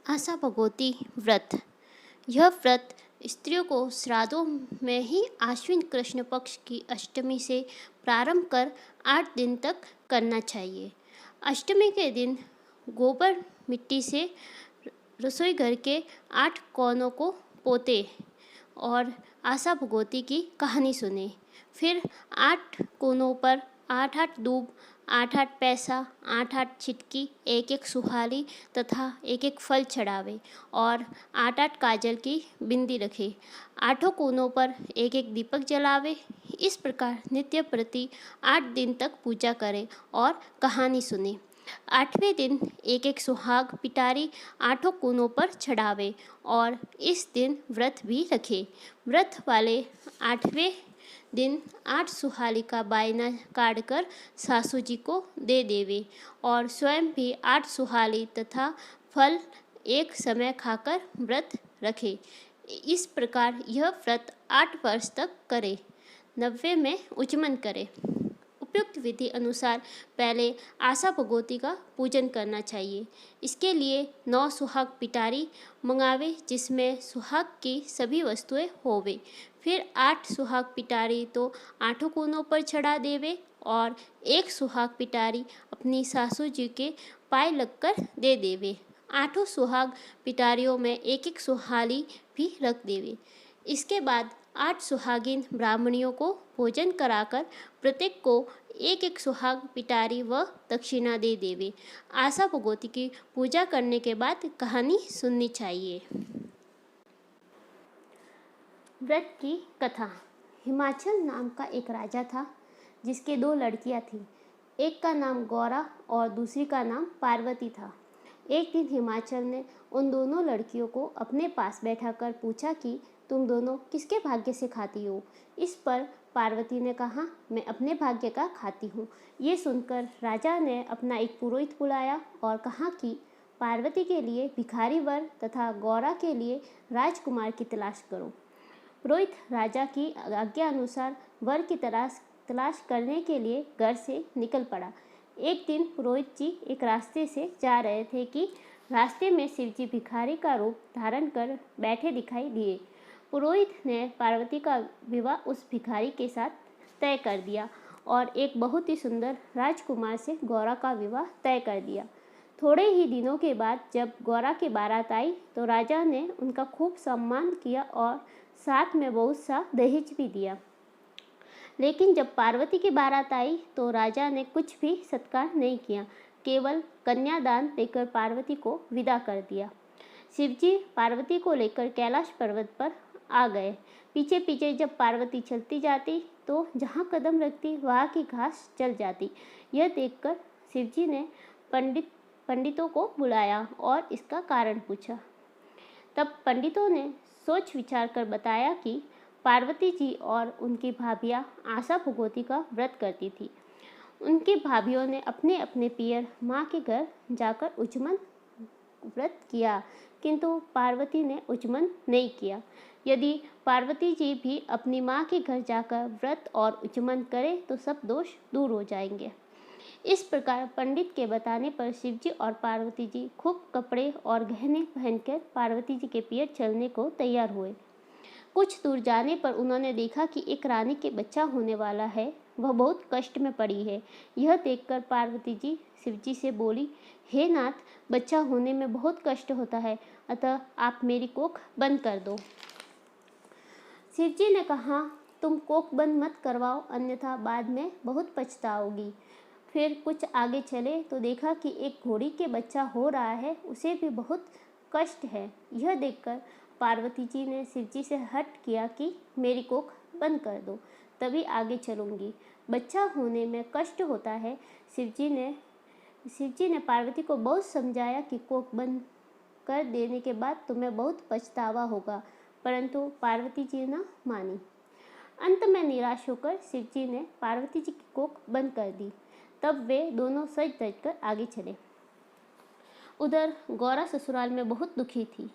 आशा भगवती व्रत। यह व्रत स्त्रियों को श्राद्धों में ही आश्विन कृष्ण पक्ष की अष्टमी से प्रारंभ कर 8 दिन तक करना चाहिए। अष्टमी के दिन गोबर मिट्टी से रसोई घर के 8 कोनों को पोते और आशा भगवती की कहानी सुने। फिर 8 कोनों पर 8-8 दूब, 8-8 पैसा, 8-8 छिटकी, 1-1 सुहाली तथा 1-1 फल चढ़ावे और 8-8 काजल की बिंदी रखे। 8 कोनों पर 1-1 दीपक जलावे। इस प्रकार नित्य प्रति 8 दिन तक पूजा करें और कहानी सुने। 8वें दिन 1-1 सुहाग पिटारी 8 कोनों पर चढ़ावे और इस दिन व्रत भी रखे। व्रत वाले 8वें दिन 8 सुहाली का बायना काटकर सासू जी को दे देवे और स्वयं भी 8 सुहाली तथा फल एक समय खाकर व्रत रखे। इस प्रकार यह व्रत 8 वर्ष तक करे। 90 में उचमन करे। उपयुक्त विधि अनुसार पहले आशा भगवती का पूजन करना चाहिए। इसके लिए 9 सुहाग पिटारी मंगावे जिसमें सुहाग की सभी वस्तुएं होवे। फिर 8 सुहाग पिटारी तो 8 कोनों पर चढ़ा देवे और 1 सुहाग पिटारी अपनी सासू जी के पाय लगकर दे देवे। 8 सुहाग पिटारियों में 1-1 सुहाली भी रख देवे। इसके बाद 8 सुहागिन ब्राह्मणियों को भोजन कराकर प्रत्येक को 1-1 सुहाग पिटारी व दक्षिणा दे देवे। आशा भगवती की पूजा करने के बाद कहानी सुननी चाहिए। व्रत की कथा। हिमाचल नाम का एक राजा था जिसके 2 लड़कियां थीं। एक का नाम गौरा और दूसरी का नाम पार्वती था। एक दिन हिमाचल ने उन दोनों लड़कियों को अपने पास बैठाकर पूछा कि तुम दोनों किसके भाग्य से खाती हो। इस पर पार्वती ने कहा, मैं अपने भाग्य का खाती हूँ। ये सुनकर राजा ने अपना एक पुरोहित बुलाया और कहा कि पार्वती के लिए भिखारी वर तथा गौरा के लिए राजकुमार की तलाश करो। पुरोहित राजा की आज्ञा अनुसार वर की तलाश करने के लिए घर से निकल पड़ा। एक दिन पुरोहित जी एक रास्ते से जा रहे थे कि रास्ते में शिवजी भिखारी का रूप धारण कर बैठे दिखाई दिए। पुरोहित ने पार्वती का विवाह उस भिखारी के साथ तय कर दिया और एक बहुत ही सुंदर राजकुमार से गौरा का विवाह तय कर दिया। थोड़े ही दिनों के बाद जब गौरा की बारात आई तो राजा ने उनका खूब सम्मान किया और साथ में बहुत सा दहेज भी दिया। लेकिन जब पार्वती की बारात आई तो राजा ने कुछ भी सत्कार नहीं किया, केवल कन्यादान देकर पार्वती को विदा कर दिया। शिवजी पार्वती को लेकर कैलाश पर्वत पर आ गए। पीछे पीछे जब पार्वती चलती जाती तो जहाँ कदम रखती वहाँ की घास जल जाती। यह देखकर शिवजी ने पंडितों को बुलाया और इसका कारण पूछा। तब पंडितों ने सोच विचार कर बताया कि पार्वती जी और उनकी भाभियाँ आशा भगवती का व्रत करती थी। उनकी भाभियों ने अपने अपने पियर माँ के घर जाकर उचमन व्रत किया, किंतु पार्वती ने उचमन नहीं किया। यदि पार्वती जी भी अपनी माँ के घर जाकर व्रत और उचमन करें तो सब दोष दूर हो जाएंगे। इस प्रकार पंडित के बताने पर शिवजी और पार्वती जी खूब कपड़े और गहने पहनकर पार्वती जी के पियर चलने को तैयार हुए। कुछ दूर जाने पर उन्होंने देखा कि एक रानी के बच्चा होने वाला है, वह बहुत कष्ट में पड़ी है। यह देखकर पार्वती जी शिवजी से बोली, हे नाथ, बच्चा होने में बहुत कष्ट होता है, अतः आप मेरी कोख बंद कर दो। शिवजी ने कहा, तुम कोख बंद मत करवाओ, अन्यथा बाद में बहुत पछताओगी। फिर कुछ आगे चले तो देखा कि एक घोड़ी के बच्चा हो रहा है, उसे भी बहुत कष्ट है। यह देखकर पार्वती जी ने शिवजी से हठ किया कि मेरी कोख बंद कर दो, तभी आगे चलूँगी। बच्चा होने में कष्ट होता है। शिवजी ने पार्वती को बहुत समझाया कि कोख बंद कर देने के बाद तुम्हें बहुत पछतावा होगा, परंतु पार्वती जी न मानी। अंत में निराश होकर शिवजी ने पार्वती जी की कोख बंद कर दी। तब वे दोनों सज धज कर आगे चले। उधर गौरा ससुराल में बहुत दुखी थी।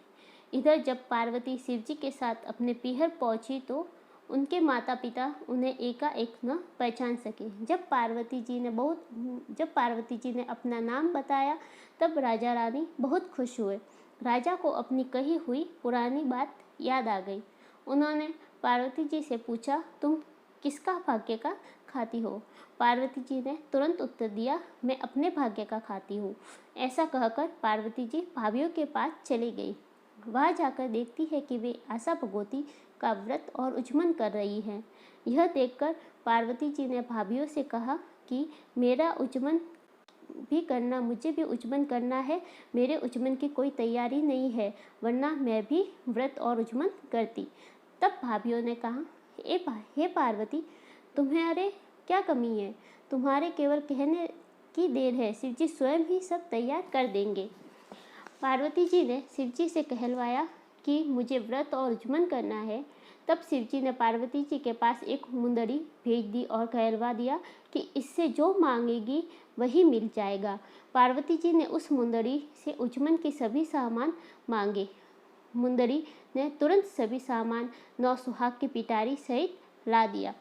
इधर जब पार्वती शिवजी के साथ अपने पीहर पहुंची तो उनके माता पिता उन्हें एकाएक न पहचान सके। जब पार्वती जी ने अपना नाम बताया तब राजा रानी बहुत खुश हुए। राजा को अपनी कही हुई पुरानी बात याद आ गई। उन्होंने पार्वती जी से पूछा, तुम किसका भाग्य का खाती हो? पार्वती जी ने तुरंत उत्तर दिया, मैं अपने भाग्य का खाती हूँ। ऐसा कहकर पार्वती जी भाभीियों के पास चली गई। वहाँ जाकर देखती है कि वे आशा भगवती का व्रत और उचमन कर रही हैं। यह देखकर पार्वती जी ने भाभीियों से कहा कि मेरा उचमन भी करना, मुझे भी उचमन करना है। मेरे उचमन की कोई तैयारी नहीं है, वरना मैं भी व्रत और उचमन करती। तब भाभीियों ने कहा, हे पार्वती, तुम्हारे क्या कमी है? तुम्हारे केवल कहने की देर है, शिवजी स्वयं ही सब तैयार कर देंगे। पार्वती जी ने शिवजी से कहलवाया कि मुझे व्रत और उचमन करना है। तब शिवजी ने पार्वती जी के पास एक मुंदरी भेज दी और कहलवा दिया कि इससे जो मांगेगी वही मिल जाएगा। पार्वती जी ने उस मुंदरी से उचमन के सभी सामान मांगे। मुंदरी ने तुरंत सभी सामान 9 सुहाग की पिटारी सहित ला दिया।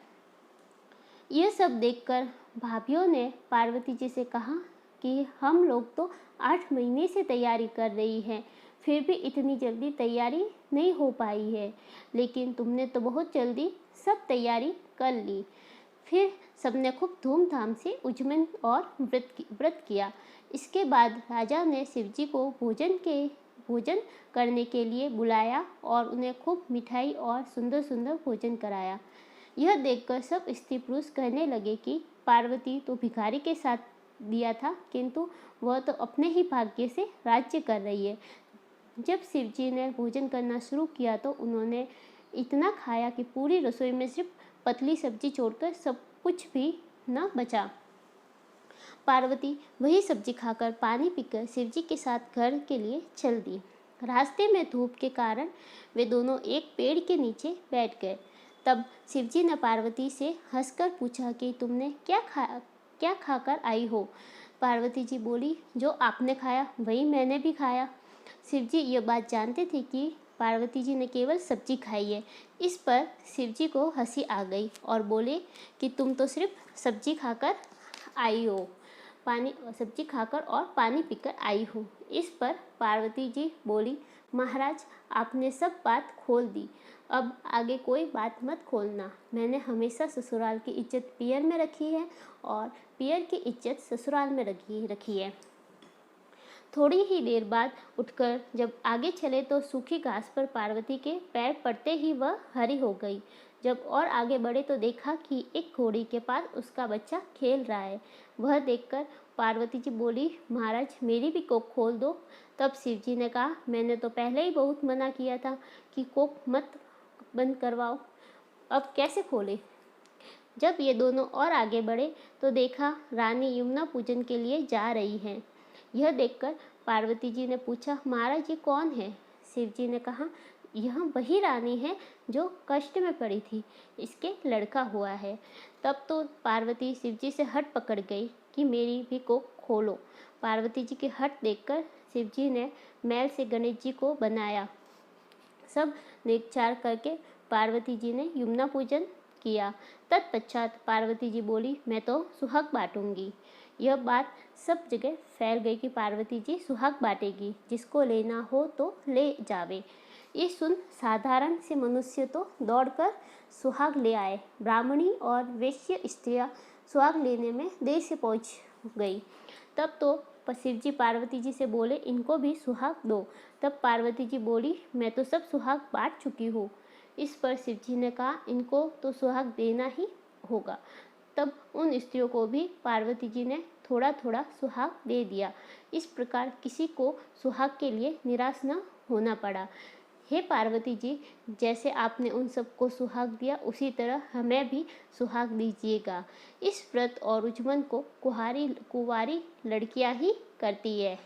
यह सब देखकर भाभीियों ने पार्वती जी से कहा कि हम लोग तो 8 महीने से तैयारी कर रही हैं, फिर भी इतनी जल्दी तैयारी नहीं हो पाई है, लेकिन तुमने तो बहुत जल्दी सब तैयारी कर ली। फिर सबने खूब धूमधाम से उचमन और व्रत किया। इसके बाद राजा ने शिवजी को भोजन करने के लिए बुलाया और उन्हें खूब मिठाई और सुंदर सुंदर भोजन कराया। यह देखकर सब स्त्री पुरुष कहने लगे कि पार्वती तो भिखारी के साथ दिया था, किंतु वह तो अपने ही भाग्य से राज्य कर रही है। जब शिवजी ने भोजन करना शुरू किया तो उन्होंने इतना खाया कि पूरी रसोई में सिर्फ पतली सब्जी छोड़कर सब कुछ भी न बचा। पार्वती वही सब्जी खाकर पानी पीकर शिवजी के साथ घर के लिए चल दी। रास्ते में धूप के कारण वे दोनों एक पेड़ के नीचे बैठ गए। तब शिवजी ने पार्वती से हंसकर पूछा कि तुमने क्या खाकर आई हो? पार्वती जी बोली, जो आपने खाया वही मैंने भी खाया। शिवजी ये बात जानते थे कि पार्वती जी ने केवल सब्जी खाई है। इस पर शिवजी को हंसी आ गई और बोले कि तुम तो सिर्फ सब्जी खाकर आई हो, सब्जी खाकर और पानी पीकर आई हो। इस पर पार्वती जी बोली, महाराज आपने सब बात खोल दी, अब आगे कोई बात मत खोलना। मैंने हमेशा ससुराल की इज्जत पियर में रखी है और पियर की इज्जत ससुराल में रखी है। थोड़ी ही देर बाद उठकर जब आगे चले तो सूखी घास पर पार्वती के पैर पड़ते ही वह हरी हो गई। जब और आगे बढ़े तो देखा कि एक घोड़ी के पास उसका बच्चा खेल रहा है। वह देखकर पार्वती जी बोली, महाराज मेरी भी कोख खोल दो। तब शिवजी ने कहा, मैंने तो पहले ही बहुत मना किया था कि कोख मत बंद करवाओ, अब कैसे खोले? जब ये दोनों और आगे बढ़े तो देखा रानी यमुना पूजन के लिए जा रही हैं। यह देखकर पार्वती जी ने पूछा, महाराज ये कौन है? शिवजी ने कहा, यह वही रानी है जो कष्ट में पड़ी थी, इसके लड़का हुआ है। तब तो पार्वती शिवजी से हट पकड़ गई कि मेरी भी कोख खोलो। पार्वती जी के हट देखकर शिवजी ने मैल से गणेश जी को बनाया। सब नेकचार करके पार्वती जी ने यमुना पूजन किया। तत्पश्चात पार्वती जी बोली, मैं तो सुहाग बांटूंगी। यह बात सब जगह फैल गई कि पार्वती जी सुहाग बांटेगी, जिसको लेना हो तो ले जावे। ये सुन साधारण से मनुष्य तो दौड़कर सुहाग ले आए। ब्राह्मणी और वैश्य स्त्रियां सुहाग लेने में देर से पहुंच गई। तब तो शिवजी पार्वती जी से बोले, इनको भी सुहाग दो। तब पार्वती जी बोली, मैं तो सब सुहाग बांट चुकी हूँ। इस पर शिवजी ने कहा, इनको तो सुहाग देना ही होगा। तब उन स्त्रियों को भी पार्वती जी ने थोड़ा थोड़ा सुहाग दे दिया। इस प्रकार किसी को सुहाग के लिए निराश न होना पड़ा। हे पार्वती जी, जैसे आपने उन सबको सुहाग दिया, उसी तरह हमें भी सुहाग दीजिएगा। इस व्रत और उचमन को कुंवारी लड़कियां ही करती है।